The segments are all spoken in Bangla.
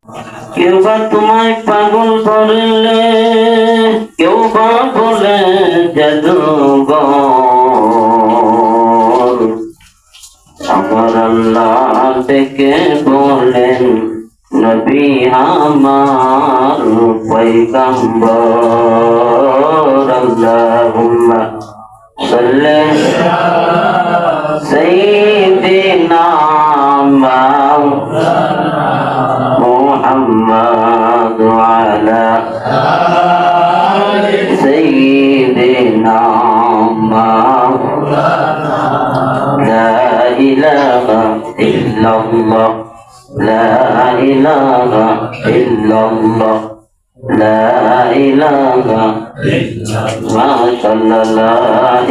কেউ বা তোমায় পাগল বললে, কেউ বা বলে জাদুঘর। আমার আল্লাহ ডেকে বলেন নবী আমার পয়গম্বর। আল্লাহুম্মা সাল্লি সাইয়্যিদিনা মুহাম্মাদ ওয়া আলা সাইয়্যিদিনা লা ইলাহা ইল্লাল্লাহ, লা ইলাহা ইল্লাল্লাহ, লা ইলাহা মাশাআল্লাহ, লা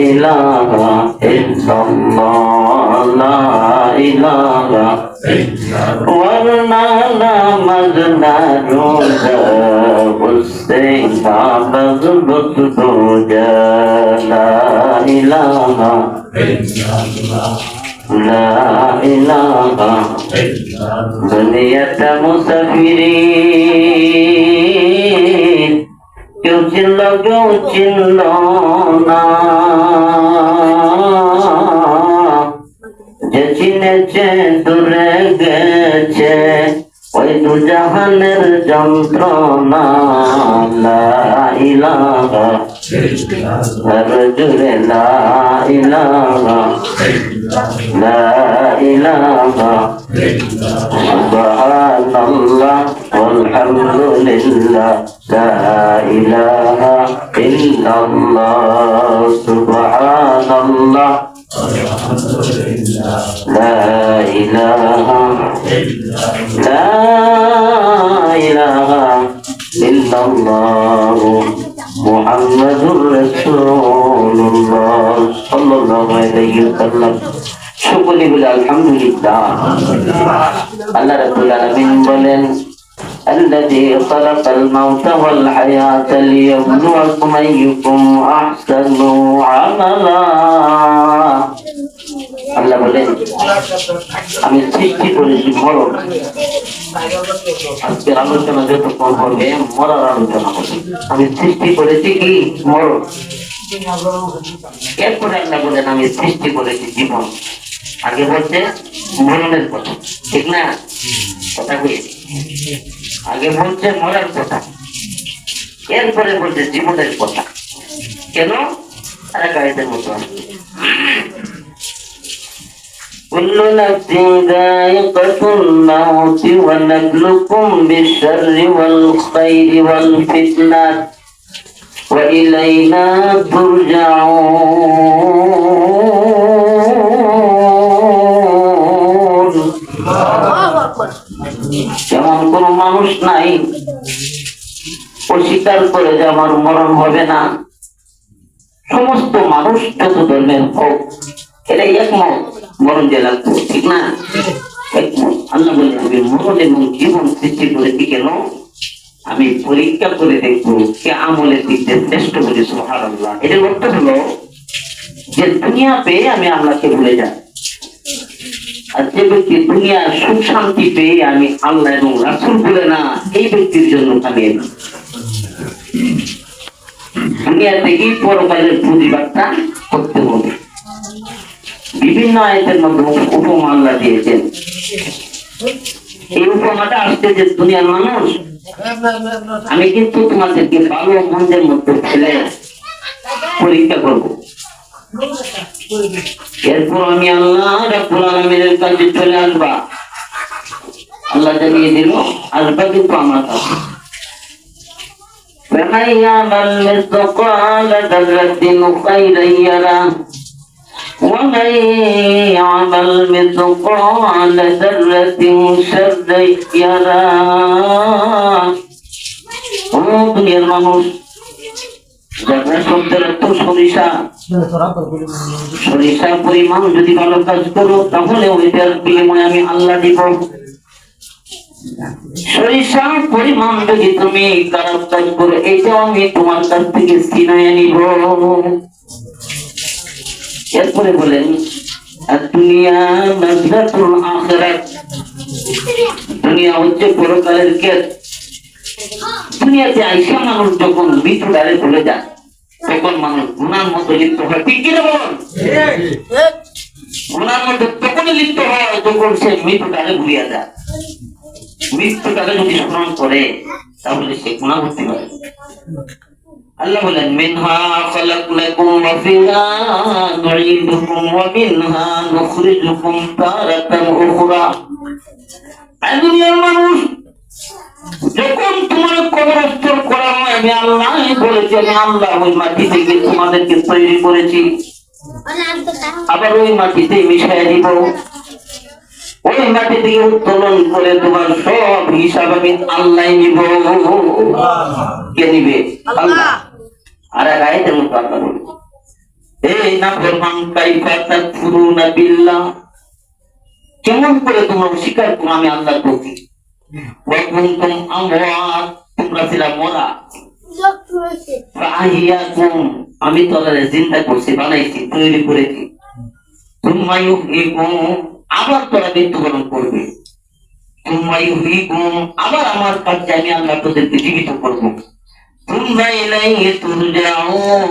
ইলাহা ইল্লাল্লাহ, লা ইলাহা ওয়ারনা নামাজ না রোজা বলতে নামাজ রোজা, লা ইলাহা লা ইলাহা। দুনিয়াটা মুসাফিরিন, কেউ চিনল কেউ চিনল না, যে চিনেছে দূরে গেছে ওই দুজাহানের যন্ত্রণা। লা ইলাহা জুড়ে, লা ইলাহা লা ইলাহা সুবহানাল্লাহ ওয়ালহামদুলিল্লাহ, লা ইলাহা ইল্লাল্লাহ, সুবহানাল্লাহ লা ইলাহা লা ইলাহা ইল্লাল্লাহ মুহাম্মাদুর রাসূলুল্লাহ সাল্লাল্লাহু আলাইহি ওয়াসাল্লাম। সকলে বলে আলহামদুলিল্লাহ। আল্লাহ রাব্বুল আলামিন বলেন الذي خلق الموت والحياة ليبلوكم أيكم أحسن عملا। আল্লাহ বলেন আমি সৃষ্টি করেছি মরণ। আজকের আলোচনা যতক্ষণ হবে মরার আলোচনা হবে। আমি সৃষ্টি করেছি কি মরণ। এরপরে আল্লাহ বলেন আমি সৃষ্টি করেছি জীবন। আগে বলছে মরণের কথা, ঠিক না? কথা কি আগে বলছে মরার কথা, এরপরে বলছে জীবনের কথা। কেন? আরে গাইদের মতো كل نفس ذائقة الموت ونبلوكم بالشر والخير والفتنة وإلينا ترجعون। যেমন কোন মানুষ নাই অস্বীকার করে যে আমার মরণ হবে না, সমস্ত মানুষ যত ধর্মের হোক এটাই একমত মরণ যে লাগবে, ঠিক না? একমত। আল্লাহ বলে আমি মরণ এবং জীবন সৃষ্টি করেছি কেন? আমি পরীক্ষা করে দেখবো কে আমলের দিক দিয়ে শ্রেষ্ঠ বলে। সুবহানাল্লাহ। এটার অর্থ হলো যে দুনিয়া পেয়ে আমি আল্লাহকে ভুলে যাই, আর যে ব্যক্তি দুনিয়ার সুখ শান্তি পেয়ে আমি আল্লাহ এবং রাসূল ভুলে না, এই ব্যক্তির জন্য কামিয়াবি। দুনিয়া থেকেই পরকালের প্রতিবাদটা করতে হবে। বিভিন্ন আয়াতের মধ্যে উপমা আল্লাহ দিয়েছেন। এই উপমাটা আসছে যে দুনিয়ার মানুষ আমি কিন্তু তোমাদেরকে ভালো মন্দের মধ্যে ফেলে পরীক্ষা করব, এরপর আমি আল্লাহ রাব্বুল আলামিনের কাছে চলে আসবা। আল্লাহ জানিয়ে দিল আসবা কিন্তু আমার কাছে। فمن يعمل مثقال ذرة خيرا يره ومن يعمل مثقال ذرة شرا يره। দুনিয়ার মানুষ শব্দের অর্থ সরিষা, সরিষার পরিমাণ যদি ভালো কাজ করো তাহলে ওইটার বিনিময়ে আমি আল্লাহ দিব। সরিষার পরিমাণ যদি তুমি খারাপ কাজ করো এটাও আমি তোমার কাছ থেকে ছিনিয়ে নিব। এরপরে বলেন দুনিয়া নাজরাতুল আখিরাত, দুনিয়া হচ্ছে পরকালের কেস। দুনিয়াতে আইসা মানুষ যখন মৃত্যু দ্বারে ভুলে যায় তখন মানুষ গুনার মতো লিপ্ত হয়। ঠিক কিনা বলুন? গুনার মধ্যে তখনই লিপ্ত হয় যখন সে মৃত্যু দ্বারে ভুলিয়া যায়। মৃত্যু দ্বারে যদি স্মরণ করে তাহলে সে গুনাহ করতে পারে। আল্লাহ বলেন মিনহা খালাকনাকুম ওয়া ফিহা নুঈদুকুম ওয়া মিনহা নুখরিজুকুম তারাতান উখরা। এই দুনিয়ার মানুষ যখন তোমার কবরস্থ করা হয় আমি আল্লাহ বলেছি, আমি আল্লাহ ওই মাটি থেকে তোমাদেরকে তৈরি করেছি, আবার ওই মাটিতে মিশিয়ে দিব, ওই মাটি থেকে উত্তোলন করে তোমার সব হিসাব আমি আল্লাহ নিব। কে নিবে? আল্লাহ। আর এক আয়াতের মতো আল্লাহ বলে এই নাফরমান কাইফা তাকফুরুনা বিল্লাহ, কেমন করে তোমরা অস্বীকার করো আমি আল্লাহর প্রতি। ওয়া কুনতুম আমওয়াত, তোমরা ছিলা মরা, ফাহিয়াকুম, আমি তোমাদের জিন্দা করছি, বানাইছি, তৈরি করেছি। তুম্মা ইউহয়িকুম, আবার তোরা মৃত্যুবরণ করবে। তুম্মা ইউহয়িকুম, আবার আমার কাছে আমি আল্লাহ তোদেরকে জীবিত করব। তুম্মা ইলাইহি তুরজাউন,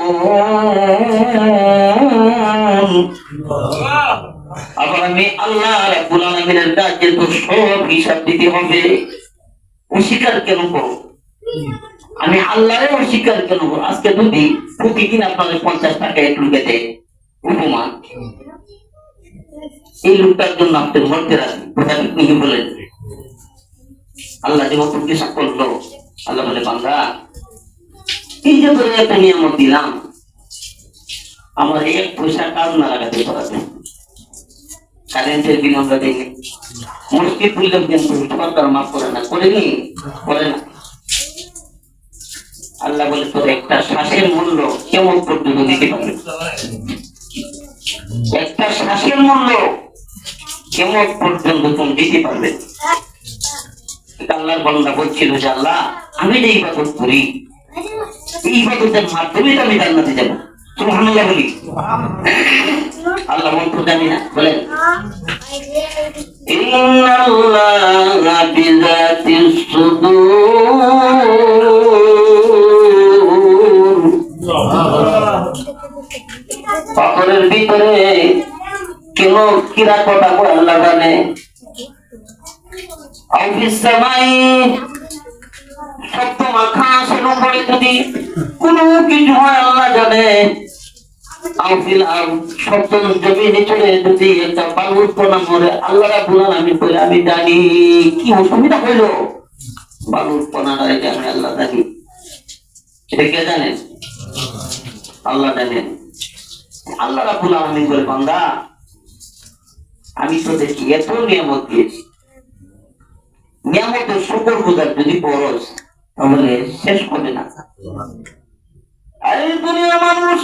আবার আমি আল্লাহ রাব্বুল আলামিনের কাছে তো সব হিসাব দিতে হবে। অস্বীকার কেন করো? আমি আল্লাহরে অস্বীকার কেন করো? আজকে যদি প্রতিদিন আপনাদের 50 টাকা এক লোকে দেয় উপমান, এই লোকটার জন্য আপনি মরতে রাখেন, আপনি কি বলেন? আল্লাহ যেমন কিছু করলো, আল্লাহ বলে বান্দা এই যে তোর একটা নিয়ামত দিলাম, আমার এক পয়সা কাজ না লাগাতে পারাতে, কারেন্টের বিল আমরা দেখি মুশকিল তুললে কিন্তু সরকার মাফ করে না, করেনি? করে না। আল্লাহ বলে তোর একটা শ্বাসের মূল্য কেমন পর্যন্ত দিতে পারবে? একটা শ্বাসের মূল্য কেমন পর্যন্ত তুমি দিতে পারবে? আল্লাহর বান্দা বলছিল যে আল্লাহ আমি যে ইবাদত করি, এই ইবাদতের মাধ্যমে তো আমি জান্নাতে যাব। সুবহানাল্লাহ বলি। আল্লাহ মন্ত্র জানি না, বলেন ইন্নাল্লাহা বিযাতিস সুদূর, পাথরের ভিতরে কেন কিরা কথা কয় আল্লাহ জানে। সপ্তম আকাশের উপরে যদি কোনো কিছু হয় আল্লাহ জানে। সপ্তম জমিনে চলে যদি একটা বালুর কণা মরে আল্লাহ রাব্বুল আলামিন বলে আমি জানি। কি অসুবিধা হইল? বালুর কণাটা এটা আমি আল্লাহ জানি। এটা কে জানেন? আল্লাহ জানেন। আল্লাহ রাব্বুল আলামিন বলে বান্দা আমি তোদেরকে এত নিয়ামত দিয়েছি, নিয়ামতের শুকর গুজার যদি করস তাহলে শেষ হবে না। আরে দুনিয়ার মানুষ,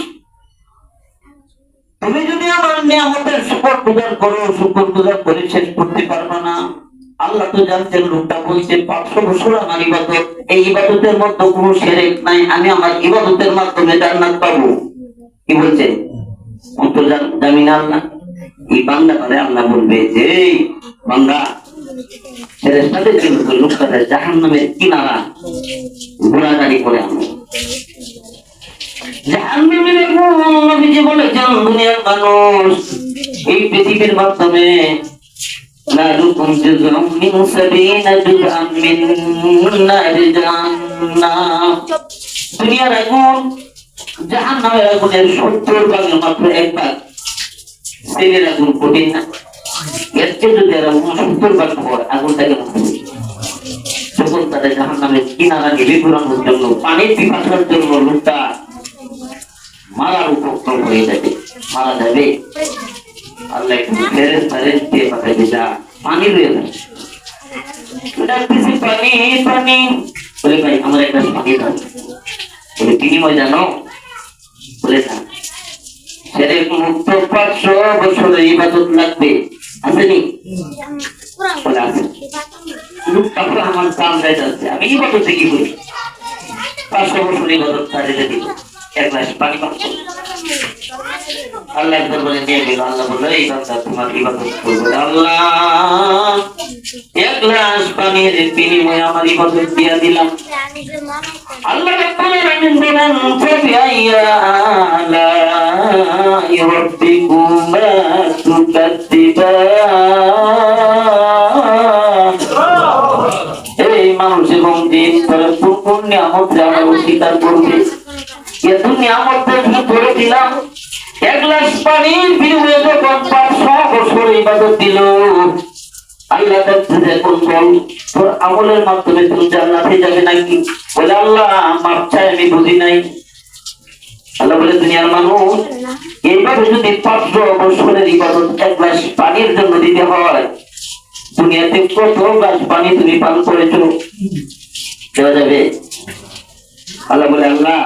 তুমি যদি আমার নিয়ামতের শুকর গুজার করো, শুকর গুজার করে শেষ করতে পারবে না। আল্লাহ তো জানতেন লোকটা বলছে 500 বছর আমার ইবাদত, এই ইবাদতের মধ্যে কোনো শিরক নাই, আমি আমার ইবাদতের মাধ্যমে জান্নাত পাবো। কি বলছে? অন্তর জামিন আল্লাহ। এই বান্দা করে আল্লাহ বলবে যে বান্দা ফেরেশতাদের জন্য লোকটা জাহান্নামের কিনারা ঘোরাঘুরি করে আনবে। জাহান্নামের নবীজি বলেছেন দুনিয়ার মানুষ এই পৃথিবীর মাধ্যমে নারুকুম জুজুম মিন সাবিনা জুজআম মিন নারি জাহান্নাম, দুনিয়ার আগুন জাহান্নামের আগুনের 70 ভাগের মাত্র 1 ভাগ। তেলের আগুন কঠিন না? এর চেয়ে যদি এরা 69 ভাগ হয় আগুনটাকে তখন তাদের জাহান্নামের কিনারা গেলে ঘুরানোর জন্য, পানির পিপাসার জন্য লোকটা মারার উপক্রম হয়ে যাবে, মারা যাবে। আল্লাহ একটু ফেরেশতাদের দিয়ে পাঠাবে যা পানি রয়ে যাবে। পানি পানি বলে ভাই আমার একটা পানি দাও, বলে বিনিময় জানো? বলে না, শিরক মুক্ত 500 বছরের ইবাদত লাগবে, আসেনি? বলে আছে। লোকটা আমার দাম যাইতেছে, আমি ইবাদত কি করি? 500 বছর ইবাদত তাদের দিব, 1 গ্লাস পানি পাচ্ছি। আল্লাহর দরবারে নিয়ে গেল। আল্লাহ বলল, এই বান্দা তোমার ইবাদত করবে। আল্লাহ এক গ্লাস পানির বিনিময়ে আমার ইবাদত দিয়া দিলাম। আল্লাহ রাব্বুল আলামিন বলেন, ফাবিআইয়া আলাই রাব্বিকুমা তুকাজ্জিবান। এই মানুষ এবং জিন তারা কোন নিয়ামত আমার অস্বীকার করবে? এত নিয়ামতের ভিতরে দিলাম, এক গ্লাস পানির বিনিময়ে যখন 500 বছর ইবাদত দিল, আল্লাহ দেখতে এখন বল তোর আমলের মাধ্যমে তুমি জান্নাতে যাবে নাকি? বলে, আল্লাহ মাপ চাই, আমি বুঝি নাই। আল্লাহ বলে, দুনিয়ার মানুষ এইভাবে যদি 500 বছরের ইবাদত এক গ্লাস পানির জন্য দিতে হয়, দুনিয়াতে কত গ্লাস পানি তুমি পান করেছো? দেওয়া যাবে? আল্লাহ বলে, আল্লাহ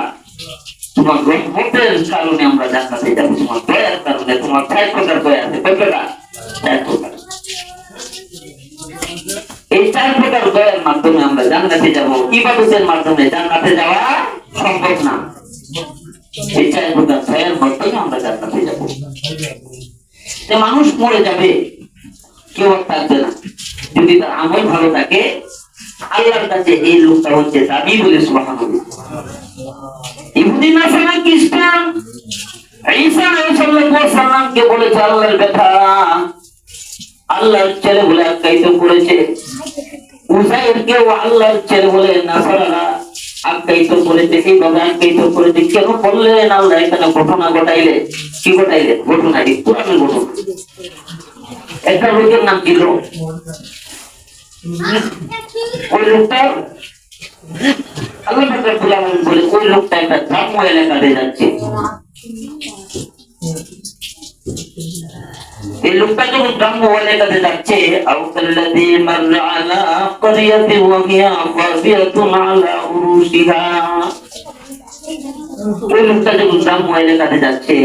তোমার রহমতের কারণে আমরা জান্নাতে যাবো, তোমার দয়ার কারণে। তোমার 4 প্রকার দয়া আছে। কয় প্রকার? 4 প্রকার। এই 4 প্রকার দয়ার মাধ্যমে আমরা জান্নাতে যাব। ইবাদতের মাধ্যমে জান্নাতে যাওয়া সম্ভব না। এই 4 প্রকার দয়ার মাধ্যমে আমরা জান্নাতে যাব। মানুষ মরে যাবে, কেউ থাকবে না। যদি তার আমল ভালো থাকে, আল্লাহর কাছে এই লোকটা হচ্ছে দাবি বলে সুবহানাল্লাহ। ইহুদি নাসারা খ্রিস্টান ঈসা আলাইহিস সালামকে বলেছে আল্লাহর কথা, আল্লাহর ছেলে বলে আখ্যায়িত করেছে। উযাইরকেও আল্লাহর ছেলে বলে নাসারারা আখ্যায়িত করেছে। এইভাবে আখ্যায়িত করেছে। কেন বললেন আল্লাহ এখানে ঘটনা ঘটাইলে? কি ঘটাইলে? ঘটনা কোরআনের ঘটনা। একটা লোকের নাম ছিল, ওই লোকটা আল্লাহ রাব্বুল আলামিন বলে, ওই লোকটা একটা গ্রাম্য এলাকাতে যাচ্ছে। এই লোকটা যখন গ্রাম্য এলাকাতে যাচ্ছে, আউকাল্লাযী মাররা আলা ক্বরিয়াতিন ওয়া হিয়া খাবিয়াতুন আলা উরুশিহা। ওই লোকটা যখন গ্রাম্য এলাকাতে যাচ্ছে,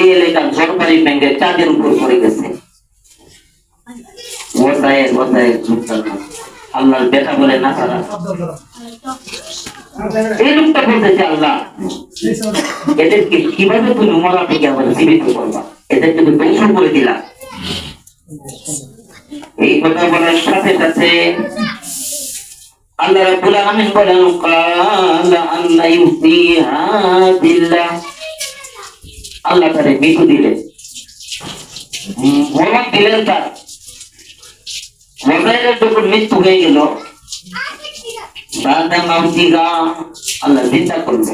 এই এলাকার ঘরবাড়ি ভেঙে চাঁদের উপর পড়ে গেছে। আল্লাহর বেটা বলে না তারা। এই লোকটা বলতেছে, আল্লাহ এদেরকে কিভাবে তুমি মরা থেকে আবার জীবিত করবা? এদেরকে তুমি ধ্বংস করে দিলা। এই কথা বলার সাথে সাথে আল্লাহ রাব্বুল আলামিন বলেন, ক্বালা আন্না ইউহ্যিহা বিল্লাহ। আল্লাহ তারে মৃত্যু দিলেন, মরণ দিলেন। তার মোবাইলের যখন মৃত্যু হয়ে গেল, আল্লাহ চিন্তা করলো।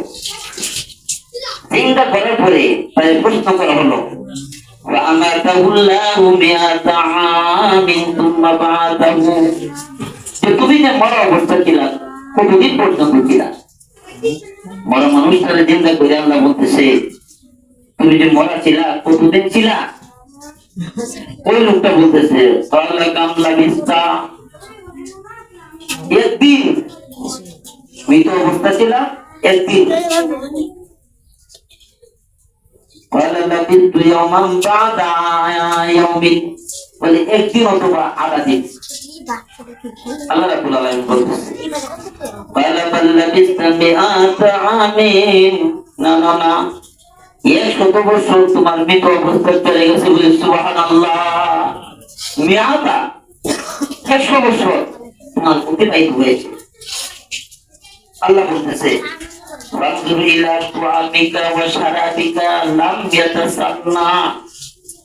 চিন্তা করার পরে তাদের প্রশ্ন করা হলো, তুমি যে মরা অবস্থা ছিলা, কতদিন পর্যন্ত ছিলা? মরা মানুষ তারা চিন্তা করে আল্লাহ বলতেছে, তুমি যে মরা ছিলা কতদিন ছিলা? ওই লোকটা বলতেছে, একদিন। মৃত অবস্থা ছিল একদিন। বলে একদিন অথবা আধা দিন। আল্লাহ রাব্বুল আলামিন বলতেছে, না না না, 100 বছর তোমার মৃত অবস্থা চলে গেছে বলে সুবহানাল্লাহ। মিয়াতা 100 বছর তোমার অতিবাহিত হয়েছে। আল্লাহ বলতেছে,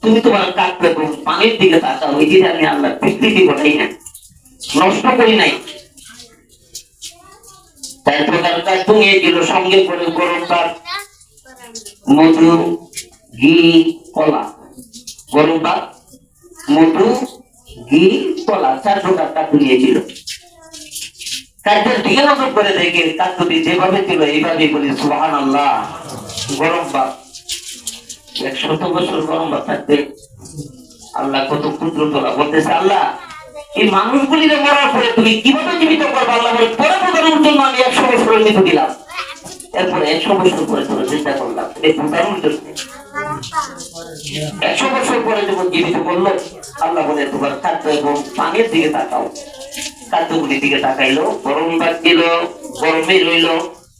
তুমি তোমার কাককে পানির দিকে তাকাও। ওই দিকে আমি আল্লাহ বিকৃতি ঘটাই না, নষ্ট করি নাই। তাই প্রকারটা তুমি এগুলো সঙ্গে করে গরম ভাত, মধু, ঘি, কলা। গরম ভাত, মধু, ঘি, কলা 4 প্রকার কাকু নিয়েছিল। কাকের দিকে নজর করে দেখে কাকুটি যেভাবে ছিল এইভাবে বলি সুবহানাল্লাহ। গরম ভাত 100 বছর গরম ভাত থাকবে। আল্লাহ কত ক্ষুদ্র তোলা বলতেছে, আল্লাহ এই মানুষগুলির মরার পরে তুমি কিভাবে জীবিত করবে? আল্লাহ বলে, পরে বোঝানোর জন্য আমি 100 বছরের মৃত্যু দিলাম। এরপরে 100 বছর পরে তোরা চিন্তা করলাম, এই বোঝানোর জন্য 100 বছর পরে যখন জীবিত করলো, আল্লাহ বলে, তোমার খাদ্য এবং পানির দিকে তাকাও। খাদ্যগুলির দিকে তাকাইলো, গরম ভাত দিল, গরমে রইল,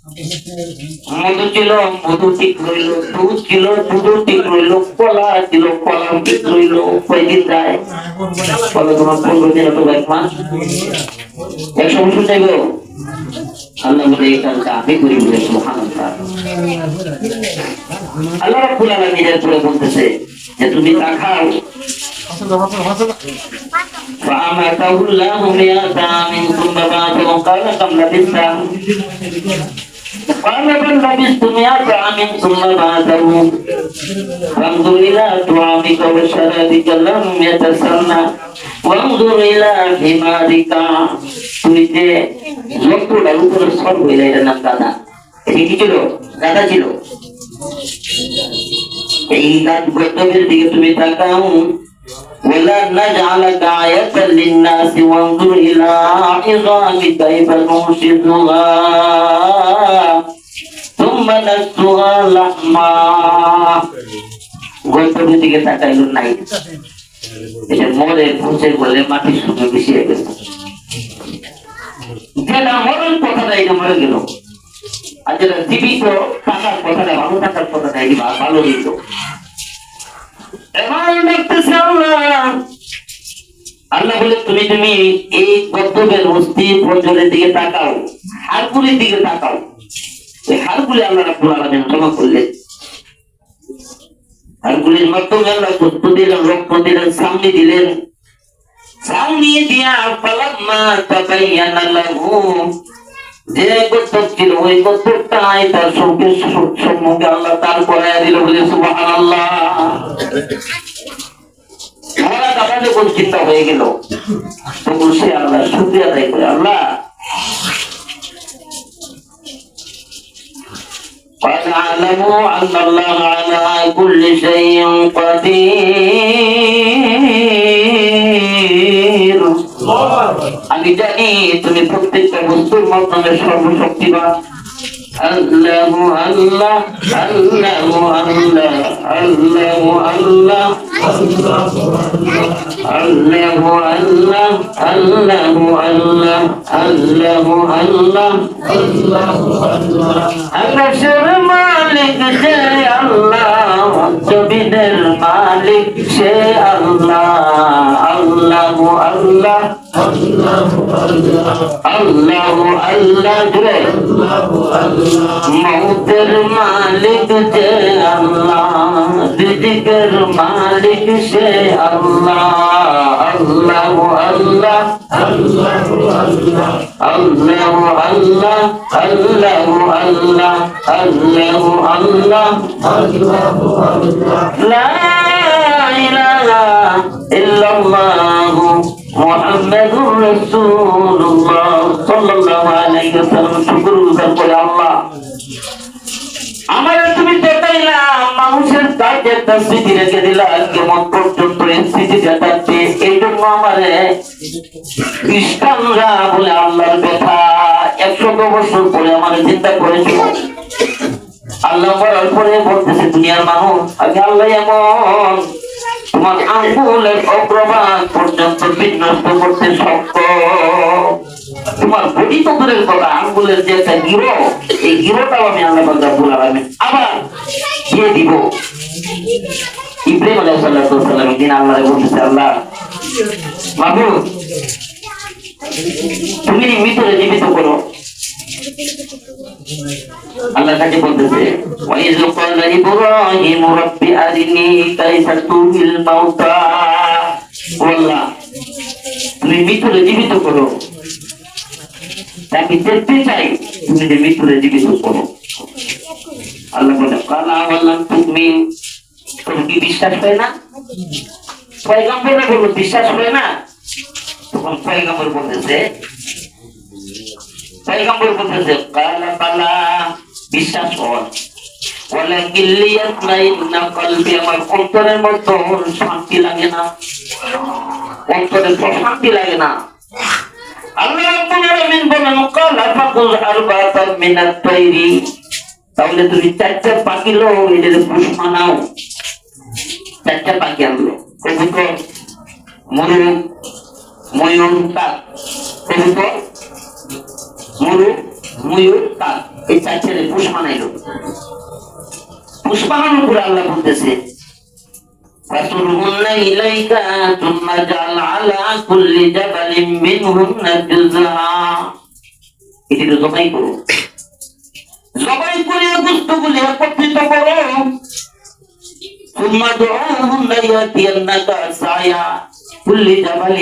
মধু ছিল, মধু ঠিক রইল, দুধ ছিল, দুধও ঠিক রইল, কলা ছিল, কলা ঠিক রইল। কয়দিন যায়? বলো তোমার 15 দিন অথবা 1 মাস, 100 বছর চাইবো? আল্লাহ বলে এই কাজটা আমি করি বলে সুবহানাল্লাহ। আল্লাহ রাব্বুল আলামিন নিজের করে বলতেছে যে তুমি তাকাও। فأماته الله 100 عام ثم بعثه قال كم لبثت؟ قال بل لبثت 100 عام ثم بعثه فانظر إلى طعامك وشرابك لم يتسنى وانظر إلى حمارك। তুমি যে লোকটার উপরে সর হইলে এটার নাম গাধা। এটা কি ছিল? গাধা ছিল। এই গন্তব্যের দিকে তুমি তাকাও। ولا نجعلك آية للناس وانظر إلى عظام كيف ننشزها ثم نكسوها لحما। গন্তব্যের দিকে তাকাইল নাই, এটা মরে পৌঁছে বলে মাটির সঙ্গে মিশিয়ে গেছে। যেটা মরণ কথাটা এটা মরে গেল, আর যেটা জীবিত থাকার কথাটা, ভালো থাকার কথাটা এটা ভালো হইল। আল্লাহ বলে তুমি তুমি এই গন্তব্যের অস্থি পঞ্জরের দিকে তাকাও, হাড়গুলির দিকে তাকাও। এই হাড়গুলি আল্লাহ রাব্বুল আলামিন জমা করলেন। হাড়গুলির মাধ্যমে আল্লাহ গোশত দিলেন, রক্ত দিলেন, সামনে দিলেন। সামনে দিয়া ফালাম্মা তাবায়ানা লাহু, যে গোশত ছিল ওই গোশতটাই তার সম্মুখে আল্লাহ তার করাইয়া দিল বলে সুবহানাল্লাহ। মরা কাটা যখন চিন্তা হয়ে গেল তখন সে আল্লাহ শুকরিয়া আদায় করে, আল্লাহ قد علموا أن الله على كل شيء قدير। আমি জানি তুমি প্রত্যেকটা বস্তুর মাধ্যমে সর্বশক্তিমান। আল্লাহ আল্লাহ আল্লাহ আল্লাহ আল্লাহ আল্লাহ আল্লাহ আল্লাহ আল্লাহ আল্লাহ আল্লাহ আল্লাহ আকাশের মালিক সে আল্লাহ, জমিনের মালিক সে আল্লাহ। আল্লাহ আল্লাহ আল্লাহ আল্লাহ জুড়ে মৌতের মালিক যে আল্লাহ, রিজিকের মালিক সে আল্লাহ। আল্লাহ আল্লাহ আল্লাহ আল্লাহ আল্লাহ আল্লাহ আল্লাহ লা ইলাহা ইল্লাল্লাহু মুহাম্মাদুর রাসূলুল্লাহ সাল্লাল্লাহু আলাইহি ওয়াসাল্লাম। শুকরগুজার করে আল্লাহ আমাদের তুমি দেখাইলা, মানুষের কাছে একটা স্মৃতি রেখে দিলা, কেমন পর্যন্ত এই স্মৃতিটা থাকছে। এই জন্য আমারে খ্রিস্টানরা বলে আল্লাহর কথা 100 বছর পরে আমাদের চিন্তা করেছিল। আল্লাহ বলার পরে বলতেছে দুনিয়ার মানুষ, আমি আল্লাহ এমন তোমার আঙ্গুলের অগ্রভাগ পর্যন্ত বিন্যস্ত করতে সক্ষম। তোমার বডি তো দূরের কথা, আঙ্গুলের যে একটা গিরো, এই গিরোটাও আমি আল্লাহ রাব্বুল আলামিন আবার দিয়ে দিব। ইব্রাহিম আলাইহিস সালাম দিন আল্লাহরে বলতেছে, আল্লাহ মাবুদ তুমি মৃতরে জীবিত করো। আল্লাহ কাছে বলতেছে, ওয়াইজ ক্বালা ইব্রাহিম রাব্বি আরিনি কাইফা তুহিল মাউতা। আল্লাহ তুমি মৃতরে জীবিত করো, আমি দেখতে চাই তুমি যে মৃতরে জীবিত করো। আল্লাহ বলে, কালা আওয়ালাম তুমিন, তোর কি বিশ্বাস হয় না? পয়গম্বরে বলল বিশ্বাস হয় না? তখন পয়গম্বর বলতেছে কালা বালা, বিশ্বাস হয়। ওয়ালাকিন লিয়াতমাইন্না কলবি, আমার অন্তরের মধ্যে শান্তি লাগে না, অন্তরে প্রশান্তি লাগে না। আল্লাহ রাব্বুল আলামিন বলেন, কালা ফাকুল আরবাতাম মিনাত তাইরি, তাহলে তুমি 4টা পাখি লো, এদের পুষ মানাও। 4টা পাখি আনলো, কবুতর, ময়ূর, ময়ূর, কাক, কবুতর, ময়ূর, কাক। এই চারটে পুষ বানাইলো। পুষ বানানোর পরে আল্লাহ বলতেছে فَصُرْهُنَّ إِلَيْكَ ثُمَّ اجْعَلْ عَلَى كُلِّ جَبَلٍ مِّنْهُنَّ جُزْءًا। এটি তো জবাই করো, জবাই করে গোশতগুলি একত্রিত করো। ثُمَّ ادْعُوهُنَّ يَأْتِينَكَ سَعْيًا كُلِّ جَبَلٍ।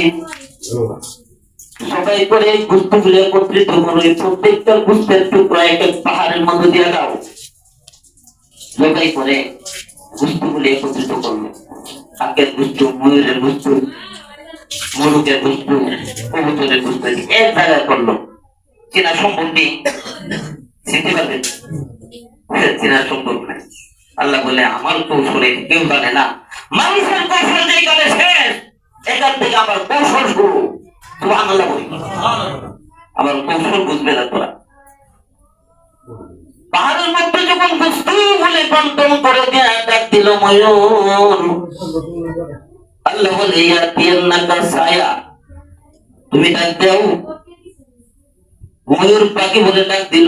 জবাই করে গোশতগুলি একত্রিত করো, প্রত্যেকটা গোশতের টুকরা এক এক পাহাড়ের মধ্যে দিয়ে দাও। জবাই করে গোশতগুলি একত্রিত করলো, কাকের গোশত, ময়ূরের গোশত, মোরগের গোশত, কবুতরের গোশত এক জায়গায় করলো। চেনা সম্ভব নেই, চিনতে পারবেন? চেনা সম্ভব নাই। আল্লাহ বলে আমার কৌশলে কেউ জানে না, মানুষের কৌশল যেখানে শেষ, এখান থেকে আমার কৌশল শুরু। সুবহানাল্লাহ বলি, আমার কৌশল বুঝবে না তোরা। পাহাড়ের মধ্যে যখন গোশত বলে বন্টন করে দেয়া ডাক দিল ময়ূর, আল্লাহ বলে ইয়াতিয়ান্নাকা সায়া, তুমি ডাক দাও। ময়ূর পাখি বলে ডাক দিল,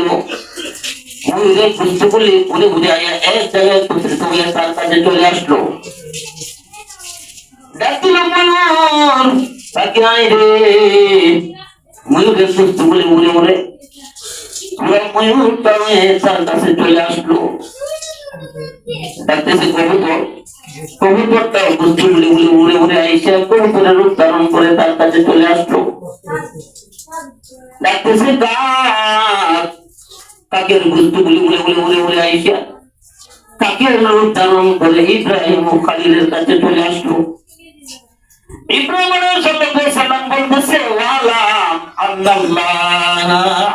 ময়ূরের গোশতগুলি উড়ে উড়ে আয়া এক জায়গায় একত্রিত হয়ে তার কাছে চলে আসলো। ডাক দিল ময়ূর পাখি, আয় রে। ময়ূরের গোশতগুলি উড়ে উড়ে ময়ূর তার কাছে চলে আসলো। ডাকতেছে কবুতর, কবুতরটাও গোশতগুলি উড়ে উড়ে উড়ে আইসা কবুতরের রূপ ধারণ করে তার কাছে চলে আসলো। ডাকতেছে কাক, কাকের গোশতগুলি উড়ে উড়ে উড়ে উড়ে আইসা কাকের রূপ ধারণ করে ইব্রাহিম ও খালিলের কাছে চলে আসলো। ইব্রাহিম আলাইহিস সালাম বলতেছে ওয়ালাম আল্লাহ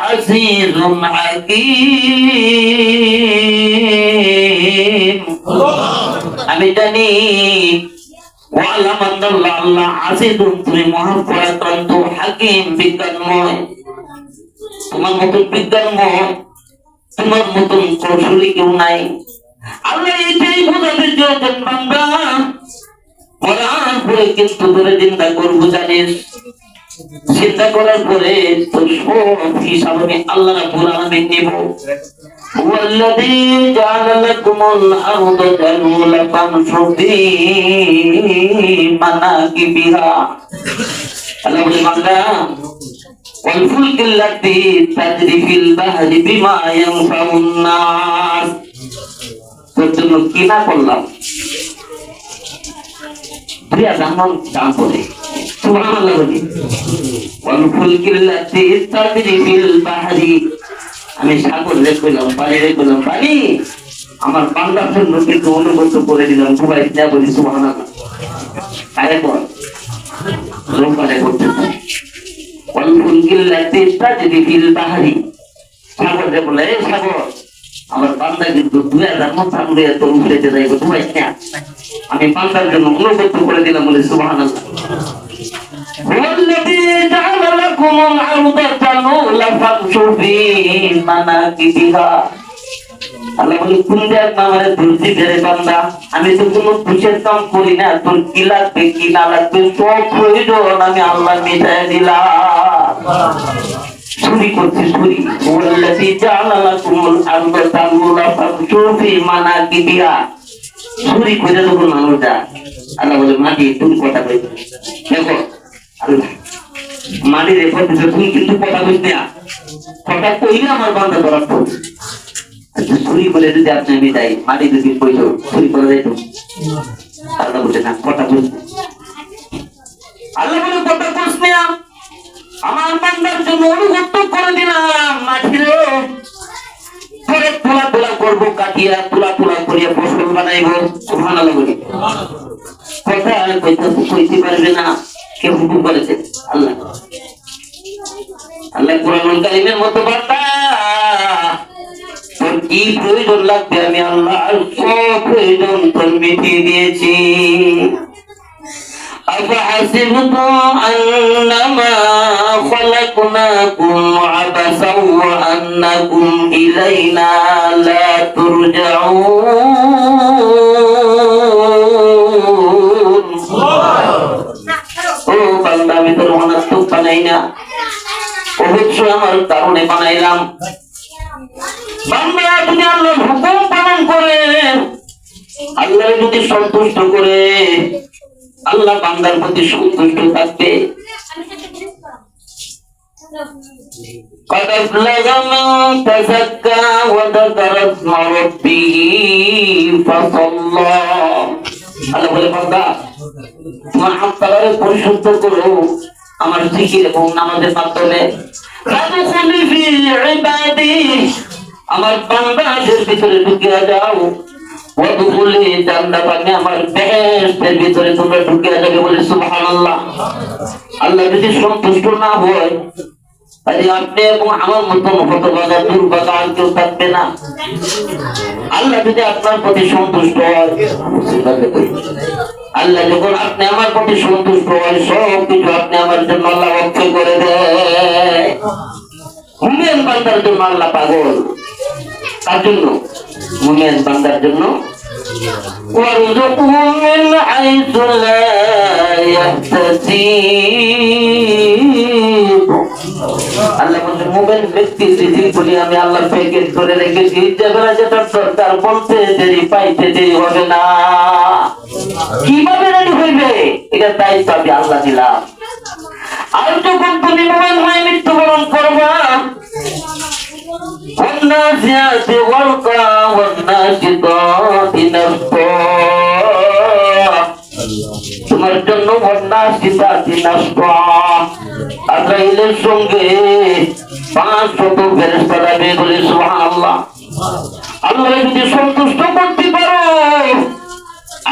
আজিজুন হাকীম, আমি জানি ওয়ালাম আল্লাহ আল্লাহ আজিজুন, তুমি মহাপরাক্রান্ত, হাকীম বিজ্ঞানময়। তোমার মতন বিজ্ঞানময়, তোমার মতন কৌশলী কেউ নাই। আল্লাহ এটাই বোঝাতে চেয়েছেন বান্দা মরার পরে কিন্তু তোরে চিন্তা করবো জানিস, চিন্তা করার পরে তোর সব হিসাব আমি আল্লাহ রাব্বুল আলামিন নেব। ওয়াল্লাযী জাআলা লাকুমুল আরদা যালুলা ফামশু ফী মানাকিবিহা। আল্লাহ বলে বান্দা ওয়াল ফুলকিল্লাতী তাজরি ফিল বাহরি বিমা ইয়ানফাউন নাস, তোর জন্য কি না করলাম, দান করে। সুবহানাল্লাহ বলি, ওয়াল ফুলকিল্লাতী তাজরি ফিল বাহরি, আমি সাগর রেখলাম, পানি রেখলাম, পানি আমার বান্দার জন্য কিন্তু অনুগত করে দিলাম। সবাই যা বলি সুবহানাল্লাহ। আরে বল রোকারে করতে ওয়াল ফুলকিল্লাতী তাজরি ফিল বাহরি, সাগর রে বলে সাগর আমার বান্দা কিন্তু 2000 মতান দিয়ে তো উঠে যাইব, সবাই না আমি বান্দার জন্য অনুগত করে দিলাম বলে সুবহানাল্লাহ। ওয়াল্লাযী জাআলা লাকুমুল আরদা যালুলা ফামশু ফী মানাকিবিহা। আল্লাহ বলে কোন দেখ না আমারে ধরছি রে বান্দা, আমি তো কোনো খুশির কাম করি না, তোর কি লাগবে কি না লাগবে সব প্রয়োজন আমি আল্লাহ মিটায় দিলাম। চুরি করছি চুরি। ওয়াল্লাযী জাআলা লাকুমুল আরদা যালুলা ফামশু ফী মানাকিবিহা, চুরি করে যখন মানুষ যায় আল্লাহ বলে মাটি তুমি কথা কই দেখো, আল্লাহ মাটি রেখো তুমি কিন্তু কথা কইস না, কথা কইলে আমার বান্দা ধরা পড়বে। আচ্ছা চুরি করে যদি আপনি আমি যাই মাটি যদি কইলো চুরি করে যাইতো, আল্লাহ বলে না কথা কইস, আল্লাহ বলে কথা কইস না, আমার বান্দার জন্য অনুগত করে দিলাম। মাটি রে পরে তোলা তোলা করবো, কাটিয়া তোলা তোলা করিয়া ফসল বানাইবো। সুবহানাল্লাহ বলি, কথা কইতে পারবে না, কে হুকুম করেছে? আল্লাহ। আল্লাহ কোরআনুল কারীমের মতো বার্তা, তোর কি প্রয়োজন লাগবে আমি আল্লাহ সব প্রয়োজন তোর মিটিয়ে দিয়েছি। أفحسبتم أنما خلقناكم عبثا وأنكم إلينا لا ترجعون। ও বান্দা আমি তোর অনাত্মক বানাই না, অবশ্যই আমার কারণে বানাইলাম। বান্দা যদি আল্লাহর হুকুম পালন করে, আল্লাহ যদি সন্তুষ্ট করে, আল্লাহ বান্দার প্রতি সন্তুষ্ট থাকবে। قد أفلح من تزكى وذكر اسم ربه فصلى। আল্লাহ বলে বান্দা তোমার আত্মাকে পরিশুদ্ধ করো আমার জিকির এবং নামাজের মাধ্যমে। ফাদখুলি ফি ইবাদি, আমার বান্দাদের ভিতরে ঢুকে যাও। ওয়াদখুলি জান্নাত, আমি আমার বেহেশতের ভিতরে তোমরা ঢুকে যাবে। বলে সুবহানাল্লাহ। আল্লাহ যদি সন্তুষ্ট না হয় তাহলে আপনি এবং আমার মতন হতভাগা দুর্ভাগা আর কেউ থাকবে না। আল্লাহ যদি আপনার প্রতি সন্তুষ্ট হয়, আল্লাহ যখন আপনি আমার প্রতি সন্তুষ্ট হয়, সব কিছু আপনি আমার জন্য আল্লাহ অক্ষয় করে দেয়। মুমিন বান্দার জন্য আল্লাহ পাগল। তার জন্য মুমিন বান্দার জন্য وارزقهم من حيث لا يحتسب। আল্লাহ বলেন মুমিন ব্যক্তি রিজিক বলি আমি আল্লাহ প্যাকেজ করে রেখেছি, যেটা যেটা দরকার বলতে দেরি পাইতে দেরি হবে না। কিভাবে রেডি হইবে এটা দায়িত্ব আমি আল্লাহ দিলাম। আর যখন তুমি মুমিন হয়ে মৃত্যুবরণ করবা, والنازعات غرقا والناشطات نشطا, তোমার জন্য আজরাইলের সঙ্গে 500 ফেরেশতা যাবে। বলে সুবহানাল্লাহ। আল্লাহ যদি সন্তুষ্ট করতে পারো,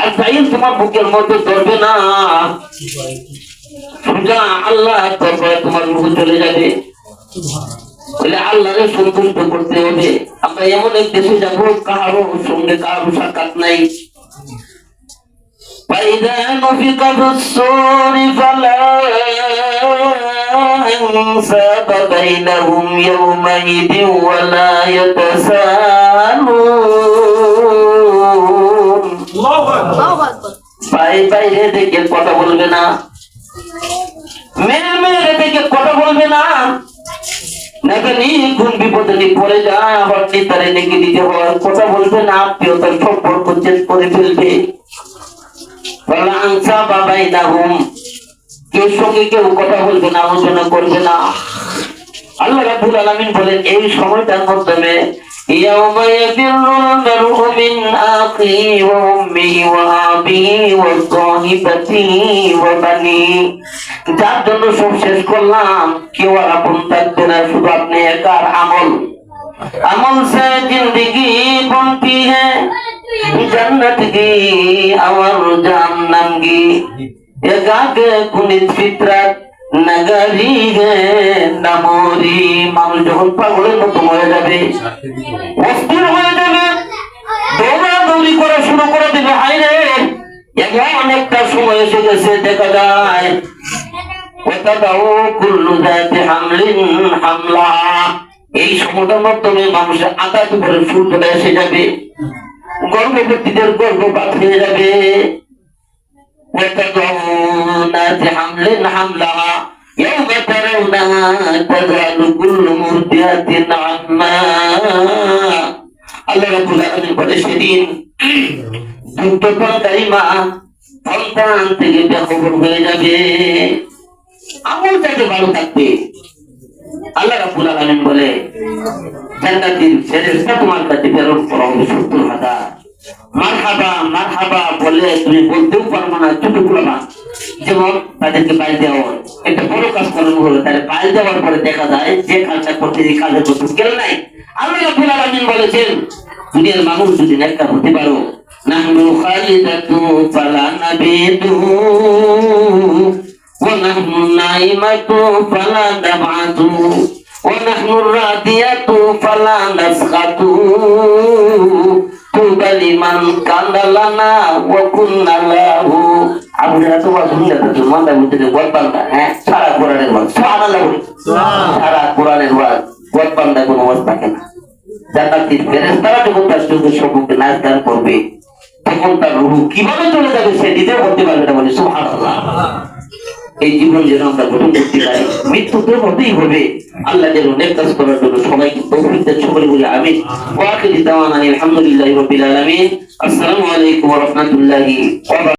আজরাইল তোমার বুকের মধ্যে ধরবে না, সোজা আল্লাহ তোমার রূহ চলে যাবে। বলে আল্লাহরে সন্তুষ্ট করতে হবে। আমরা এমন এক দেশে যাবো কারো সঙ্গে কারো সাক্ষাৎ নাই। فإذا نفخ في الصور فلا أنساب بينهم يومئذ ولا يتساءلون। বাইরে থেকে কথা বলবে না, মেরে থেকে কথা বলবে না। কোন বিপদে পড়ে যায় আবার নেতারে ডেকে দিতে হয়, কথা বলবে না, আত্মীয়তার সম্পর্ক চেঞ্জ করে ফেলবে। কেউ সঙ্গে কেউ কথা বলবে না, আলোচনা করবে না। আল্লাহ রাব্বুল আলামিন বলেন এই সময়টার মাধ্যমে ইয়াউমা ইয়াফিরুল মারউ মিন আখিহি ওয়া উম্মিহি ওয়া আবিহি ওয়া সাহিবাতিহি ওয়া বানি। যার জন্য সব শেষ করলাম, কেউ আর আপন থাকবে না, শুধু আপনি একার আমল। আমল সে জিंदगी बनती है, जन्नत की और जहन्नम की। एका के कुनित फितरत नगरी है नमोरी। মানুষ যখন পাগলের মতো হয়ে যাবে, অস্থির হয়ে যাবে, দৌড়াদৌড়ি করা শুরু করে দেবে। হায় রে, এখন অনেকটা সময় এসে গেছে, দেখা যায় এই সময়টার মাধ্যমে মানুষের আঘাত করে ফুল চলে এসে যাবে, গর্ভবতীদের গর্ভপাত হয়ে যাবে। আল্লাহ রাব্বুল আলামিন বলে সেদিন দুগ্ধপানকারী মা সন্তান থেকে বেখবর হয়ে যাবে, আমল চাইতে ভালো থাকবে। আল্লাহ রাব্বুল আলামিন বলে জান্নাতের ফেরেশতা তোমার কাছে প্রেরণ করা হবে 70,000। মারহাবা মারহাবা বলে তুমি বলতেও পারবে না, ছোট করবা। যেমন তাদেরকে বাইরে দেওয়া হয়, একটা বড় কাজ করানো হলো, তাহলে বাইরে দেওয়ার পরে দেখা যায় যে কাজটা করতে যে কাজের করতে গেল নাই। আল্লাহ রাব্বুল আলামিন বলেছেন দুনিয়ার মানুষ যদি নেককার হতে পারো, নাহনু খালিদাতু ফালা নাবিদু ওয়া নাহনু নাইমাতু ফালা নাবআতু ওয়া নাহনু রাদিয়াতু ফালা নাসখাতু তুবালিমান কান্দালানা ওয়া কুন্না লাহু। আপনারা তো শুনলেন তো মাথা ভিতরে গল্পটা, হ্যাঁ, সারা কোরআনের ওয়াজ। সুবহানাল্লাহ, সারা কোরআনের ওয়াজ, গল্পটা কোনো ওয়াজ থাকে না। জান্নাতের ফেরেশতারা যখন তার চোখের সম্মুখে নাচ গান করবে, তখন তার রূহ কিভাবে চলে যাবে সে নিজেও বলতে পারবে না। বলে সুবহানাল্লাহ। এই জীবন যেন আমরা গ্রহণ করতে পারি। মৃত্যু তো হতেই হবে, আল্লাহ যেন নেক কাজ করার জন্য সবাইকে তৌফিক দেন, সকলে বলি আমিন। ওয়া আখিরু দাওয়ানা আলহামদুলিল্লাহি রাব্বিল আলামিন। আসসালামু আলাইকুম ওয়া রাহমাতুল্লাহি ওয়া বারাকাতুহু।